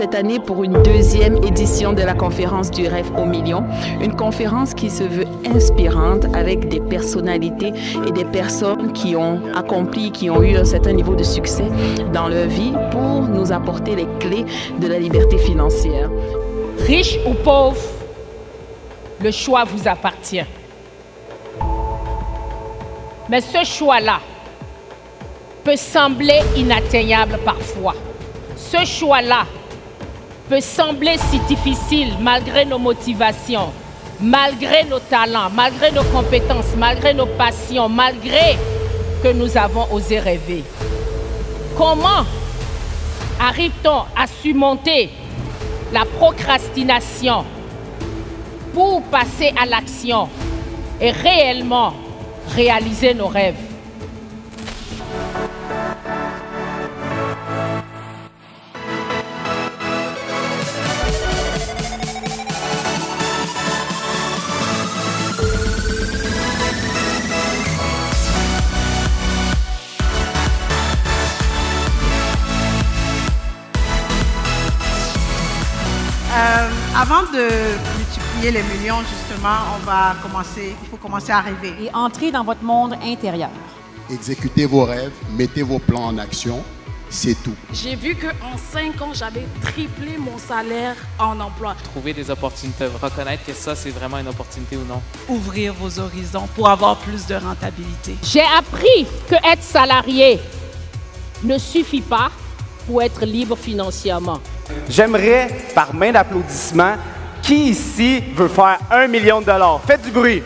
cette année pour une deuxième édition de la conférence du rêve au million. Une conférence qui se veut inspirante avec des personnalités et des personnes qui ont accompli, qui ont eu un certain niveau de succès dans leur vie pour nous apporter les clés de la liberté financière. Riche ou pauvre, le choix vous appartient. Mais ce choix-là peut sembler inatteignable parfois. Ce choix-là peut sembler si difficile malgré nos motivations, malgré nos talents, malgré nos compétences, malgré nos passions, malgré que nous avons osé rêver. Comment arrive-t-on à surmonter la procrastination pour passer à l'action et réellement réaliser nos rêves? Avant de multiplier les millions, justement, il faut commencer à rêver. Et entrer dans votre monde intérieur. Exécutez vos rêves, mettez vos plans en action, c'est tout. J'ai vu qu'en 5 ans, j'avais triplé mon salaire en emploi. Trouver des opportunités, reconnaître que ça, c'est vraiment une opportunité ou non. Ouvrir vos horizons pour avoir plus de rentabilité. J'ai appris que être salarié ne suffit pas pour être libre financièrement. J'aimerais, par main d'applaudissement, qui ici veut faire 1 million de dollars? Faites du bruit.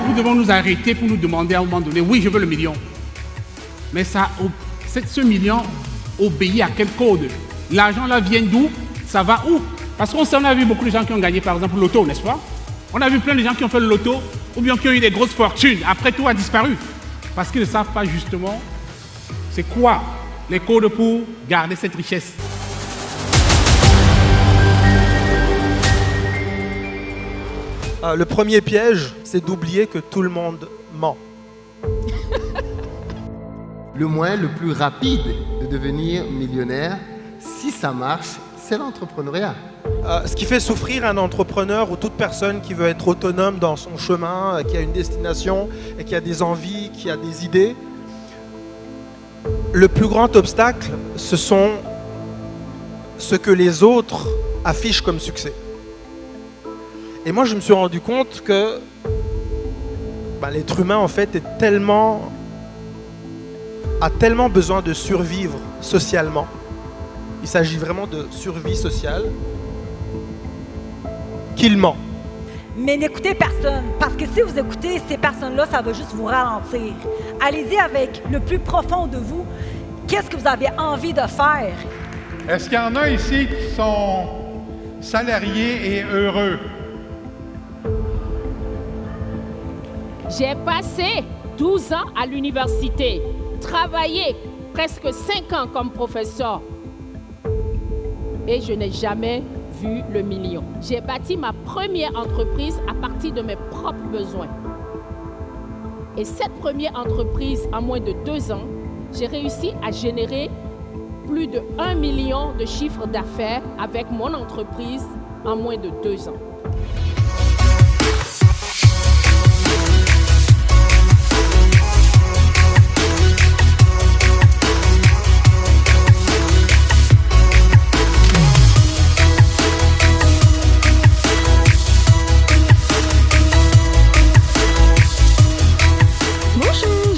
Nous devons nous arrêter pour nous demander à un moment donné, oui, je veux le million. Mais ce million obéit à quel code? L'argent là vient d'où? Ça va où? Parce qu'on a vu beaucoup de gens qui ont gagné, par exemple, le loto, n'est-ce pas? On a vu plein de gens qui ont fait le loto ou bien qui ont eu des grosses fortunes. Après, tout a disparu. Parce qu'ils ne savent pas justement c'est quoi les codes pour garder cette richesse. Le premier piège, c'est d'oublier que tout le monde ment. Le moyen le plus rapide de devenir millionnaire, si ça marche, c'est l'entrepreneuriat. Ce qui fait souffrir un entrepreneur ou toute personne qui veut être autonome dans son chemin, qui a une destination et qui a des envies, qui a des idées, le plus grand obstacle, ce sont ce que les autres affichent comme succès. Et moi, je me suis rendu compte que l'être humain, en fait, a tellement besoin de survivre socialement. Il s'agit vraiment de survie sociale qu'il ment. Mais n'écoutez personne, parce que si vous écoutez ces personnes-là, ça va juste vous ralentir. Allez-y avec le plus profond de vous. Qu'est-ce que vous avez envie de faire? Est-ce qu'il y en a ici qui sont salariés et heureux? J'ai passé 12 ans à l'université, travaillé presque 5 ans comme professeur et je n'ai jamais vu le million. J'ai bâti ma première entreprise à partir de mes propres besoins. Et cette première entreprise, en moins de 2 ans, j'ai réussi à générer plus de 1 million de chiffre d'affaires avec mon entreprise en moins de 2 ans.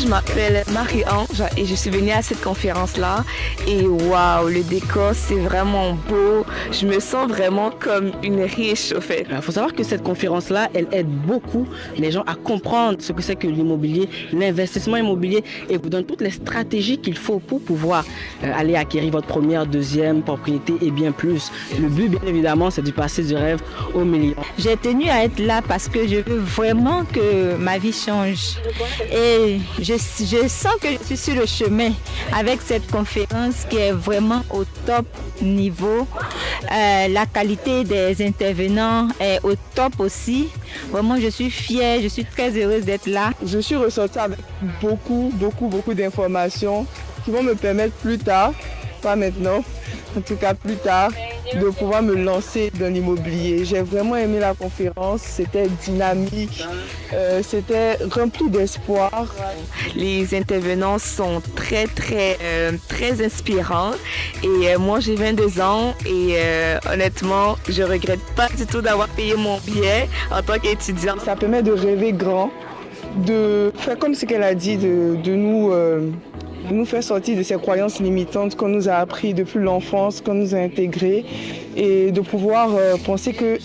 Je m'appelle Marie-Ange et je suis venue à cette conférence-là et waouh, le décor c'est vraiment beau. Je me sens vraiment comme une riche au fait. Il faut savoir que cette conférence-là, elle aide beaucoup les gens à comprendre ce que c'est que l'immobilier, l'investissement immobilier et vous donne toutes les stratégies qu'il faut pour pouvoir aller acquérir votre première, deuxième propriété et bien plus. Le but, bien évidemment, c'est de passer du rêve au million. J'ai tenu à être là parce que je veux vraiment que ma vie change. Et je sens que je suis sur le chemin avec cette conférence qui est vraiment au top niveau. La qualité des intervenants est au top aussi. Vraiment, je suis fière, je suis très heureuse d'être là. Je suis ressortie avec beaucoup d'informations qui vont me permettre plus tard pas maintenant, en tout cas plus tard, de pouvoir me lancer dans l'immobilier. J'ai vraiment aimé la conférence, c'était dynamique, c'était rempli d'espoir. Les intervenants sont très inspirants et moi j'ai 22 ans et honnêtement, je regrette pas du tout d'avoir payé mon billet en tant qu'étudiant. Ça permet de rêver grand, de faire comme ce qu'elle a dit, de nous faire sortir de ces croyances limitantes qu'on nous a appris depuis l'enfance, qu'on nous a intégrées, et de pouvoir penser qu'il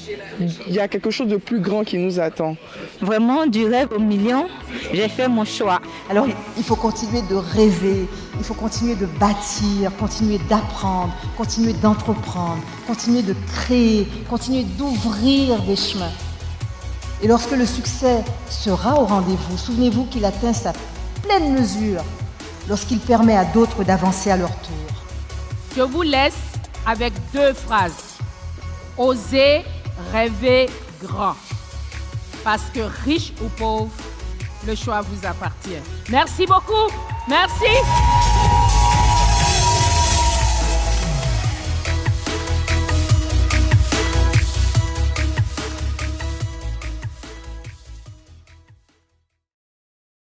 y a quelque chose de plus grand qui nous attend. Vraiment, du rêve au million, j'ai fait mon choix. Alors, il faut continuer de rêver, il faut continuer de bâtir, continuer d'apprendre, continuer d'entreprendre, continuer de créer, continuer d'ouvrir des chemins. Et lorsque le succès sera au rendez-vous, souvenez-vous qu'il atteint sa pleine mesure lorsqu'il permet à d'autres d'avancer à leur tour. Je vous laisse avec 2 phrases. Osez rêver grand. Parce que riche ou pauvre, le choix vous appartient. Merci beaucoup. Merci.